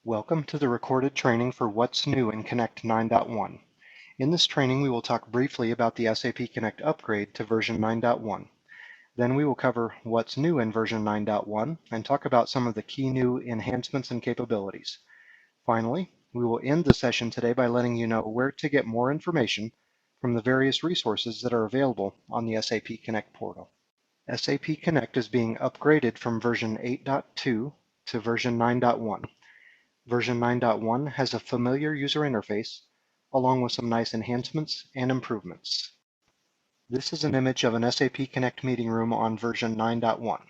Welcome to the recorded training for What's New in Connect 9.1. In this training, we will talk briefly about the SAP Connect upgrade to version 9.1. Then we will cover what's new in version 9.1 and talk about some of the key new enhancements and capabilities. Finally, we will end the session today by letting you know where to get more information from the various resources that are available on the SAP Connect portal. SAP Connect is being upgraded from version 8.2 to version 9.1. Version 9.1 has a familiar user interface, along with some nice enhancements and improvements. This is an image of an SAP Connect meeting room on version 9.1.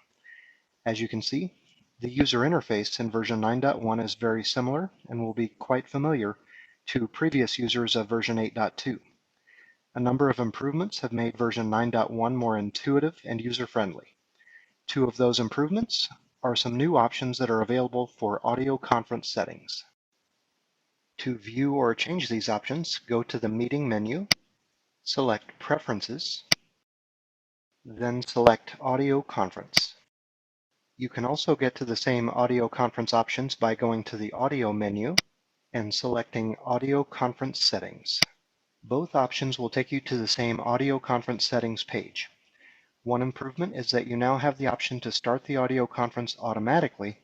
As you can see, the user interface in version 9.1 is very similar and will be quite familiar to previous users of version 8.2. A number of improvements have made version 9.1 more intuitive and user-friendly. Two of those improvements are some new options that are available for audio conference settings. To view or change these options, go to the Meeting menu, select Preferences, then select Audio Conference. You can also get to the same audio conference options by going to the Audio menu and selecting Audio Conference Settings. Both options will take you to the same audio conference settings page. One improvement is that you now have the option to start the audio conference automatically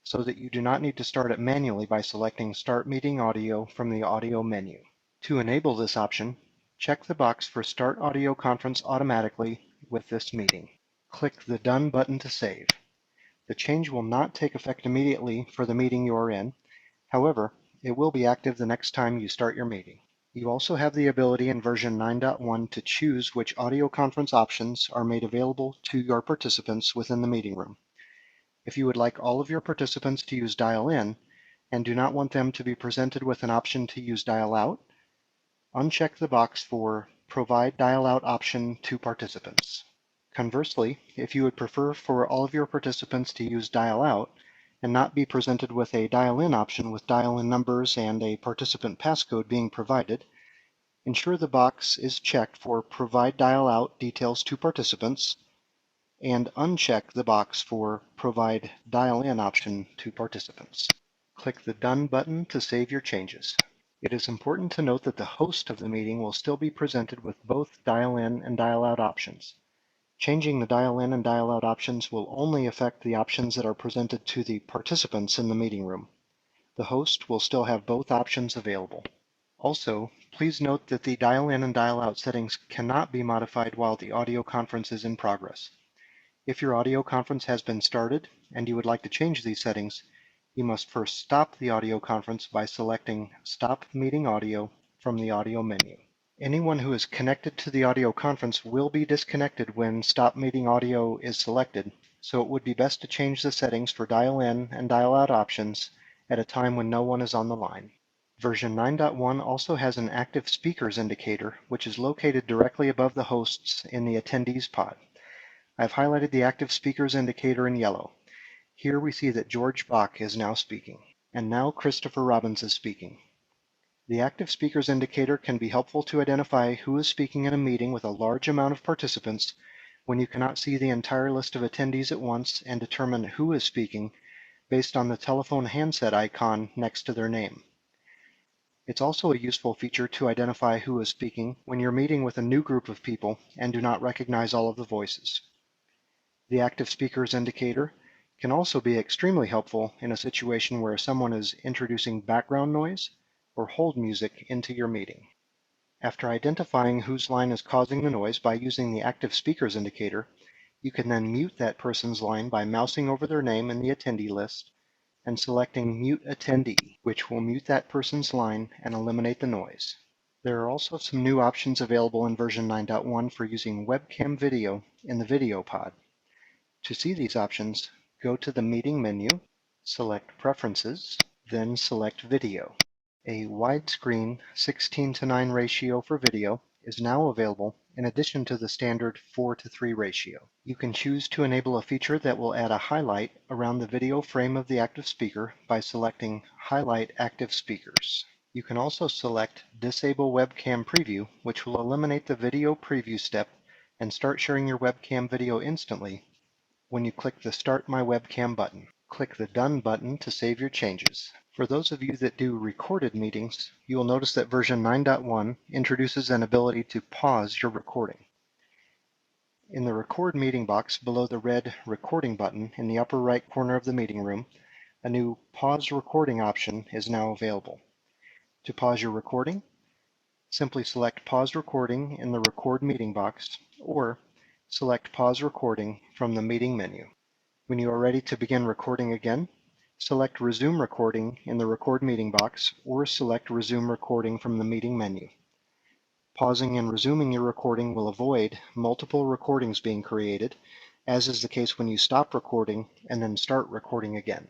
so that you do not need to start it manually by selecting Start Meeting Audio from the Audio menu. To enable this option, check the box for Start Audio Conference Automatically with this meeting. Click the Done button to save. The change will not take effect immediately for the meeting you are in. However, it will be active the next time you start your meeting. You also have the ability in version 9.1 to choose which audio conference options are made available to your participants within the meeting room. If you would like all of your participants to use dial-in and do not want them to be presented with an option to use dial-out, uncheck the box for Provide Dial-Out option to participants. Conversely, if you would prefer for all of your participants to use dial-out and not be presented with a dial-in option with dial-in numbers and a participant passcode being provided, ensure the box is checked for Provide Dial-Out details to participants and uncheck the box for Provide Dial-In option to participants. Click the Done button to save your changes. It is important to note that the host of the meeting will still be presented with both dial-in and dial-out options. Changing the dial-in and dial-out options will only affect the options that are presented to the participants in the meeting room. The host will still have both options available. Also, please note that the dial-in and dial-out settings cannot be modified while the audio conference is in progress. If your audio conference has been started and you would like to change these settings, you must first stop the audio conference by selecting Stop Meeting Audio from the Audio menu. Anyone who is connected to the audio conference will be disconnected when Stop Meeting Audio is selected, so it would be best to change the settings for dial-in and dial-out options at a time when no one is on the line. Version 9.1 also has an active speakers indicator, which is located directly above the hosts in the attendees pod. I've highlighted the active speakers indicator in yellow. Here we see that George Bach is now speaking, and now Christopher Robbins is speaking. The active speakers indicator can be helpful to identify who is speaking in a meeting with a large amount of participants when you cannot see the entire list of attendees at once and determine who is speaking based on the telephone handset icon next to their name. It's also a useful feature to identify who is speaking when you're meeting with a new group of people and do not recognize all of the voices. The active speakers indicator can also be extremely helpful in a situation where someone is introducing background noise or hold music into your meeting. After identifying whose line is causing the noise by using the active speakers indicator, you can then mute that person's line by mousing over their name in the attendee list and selecting Mute Attendee, which will mute that person's line and eliminate the noise. There are also some new options available in version 9.1 for using webcam video in the video pod. To see these options, go to the Meeting menu, select Preferences, then select Video. A widescreen 16:9 ratio for video is now available in addition to the standard 4:3 ratio. You can choose to enable a feature that will add a highlight around the video frame of the active speaker by selecting Highlight Active Speakers. You can also select Disable Webcam Preview, which will eliminate the video preview step and start sharing your webcam video instantly when you click the Start My Webcam button. Click the Done button to save your changes. For those of you that do recorded meetings, you will notice that version 9.1 introduces an ability to pause your recording. In the Record Meeting box below the red Recording button in the upper right corner of the meeting room, a new Pause Recording option is now available. To pause your recording, simply select Pause Recording in the Record Meeting box, or select Pause Recording from the meeting menu. When you are ready to begin recording again, select Resume Recording in the Record Meeting box, or select Resume Recording from the meeting menu. Pausing and resuming your recording will avoid multiple recordings being created, as is the case when you stop recording and then start recording again.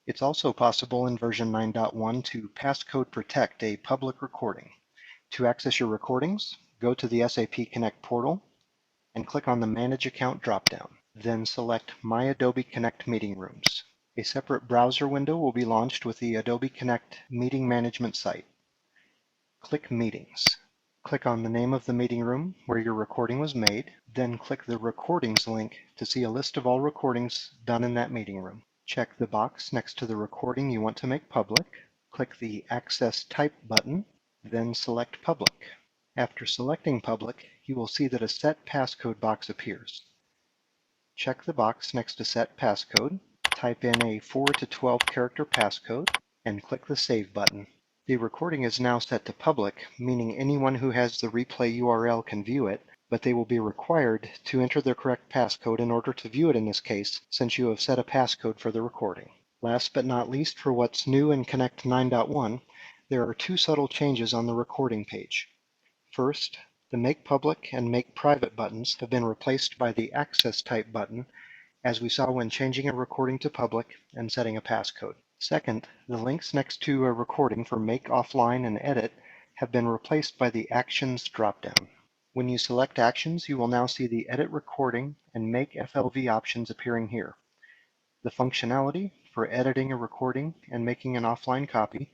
It's also possible in version 9.1 to passcode protect a public recording. To access your recordings, go to the SAP Connect portal and click on the Manage Account dropdown. Then select My Adobe Connect Meeting Rooms. A separate browser window will be launched with the Adobe Connect Meeting Management site. Click Meetings. Click on the name of the meeting room where your recording was made, then click the Recordings link to see a list of all recordings done in that meeting room. Check the box next to the recording you want to make public. Click the Access Type button, then select Public. After selecting Public, you will see that a Set Passcode box appears. Check the box next to Set Passcode, type in a 4 to 12 character passcode, and click the Save button. The recording is now set to public, meaning anyone who has the replay URL can view it, but they will be required to enter their correct passcode in order to view it in this case, since you have set a passcode for the recording. Last but not least, for what's new in Connect 9.1, there are two subtle changes on the recording page. First, the Make Public and Make Private buttons have been replaced by the Access Type button, as we saw when changing a recording to public and setting a passcode. Second, the links next to a recording for Make Offline and Edit have been replaced by the Actions dropdown. When you select Actions, you will now see the Edit Recording and Make FLV options appearing here. The functionality for editing a recording and making an offline copy,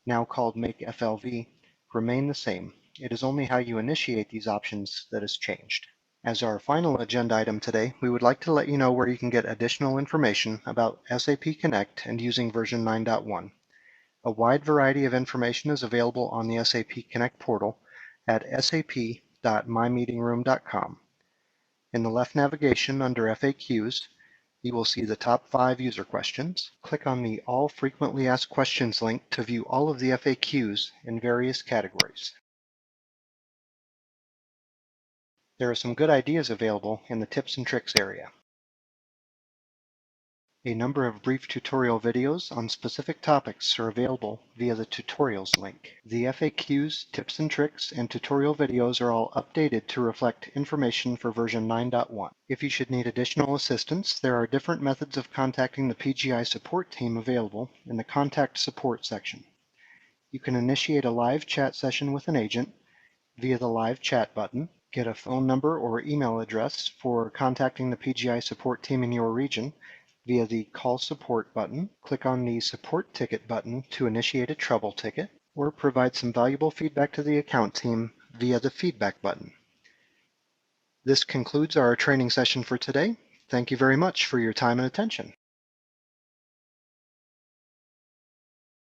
now called Make FLV, remain the same. It is only how you initiate these options that has changed. As our final agenda item today, we would like to let you know where you can get additional information about SAP Connect and using version 9.1. A wide variety of information is available on the SAP Connect portal at sap.mymeetingroom.com. In the left navigation under FAQs, you will see the top 5 user questions. Click on the All Frequently Asked Questions link to view all of the FAQs in various categories. There are some good ideas available in the Tips and Tricks area. A number of brief tutorial videos on specific topics are available via the Tutorials link. The FAQs, Tips and Tricks, and tutorial videos are all updated to reflect information for version 9.1. If you should need additional assistance, there are different methods of contacting the PGi support team available in the Contact Support section. You can initiate a live chat session with an agent via the Live Chat button, get a phone number or email address for contacting the PGi support team in your region via the Call Support button, click on the Support Ticket button to initiate a trouble ticket, or provide some valuable feedback to the account team via the Feedback button. This concludes our training session for today. Thank you very much for your time and attention.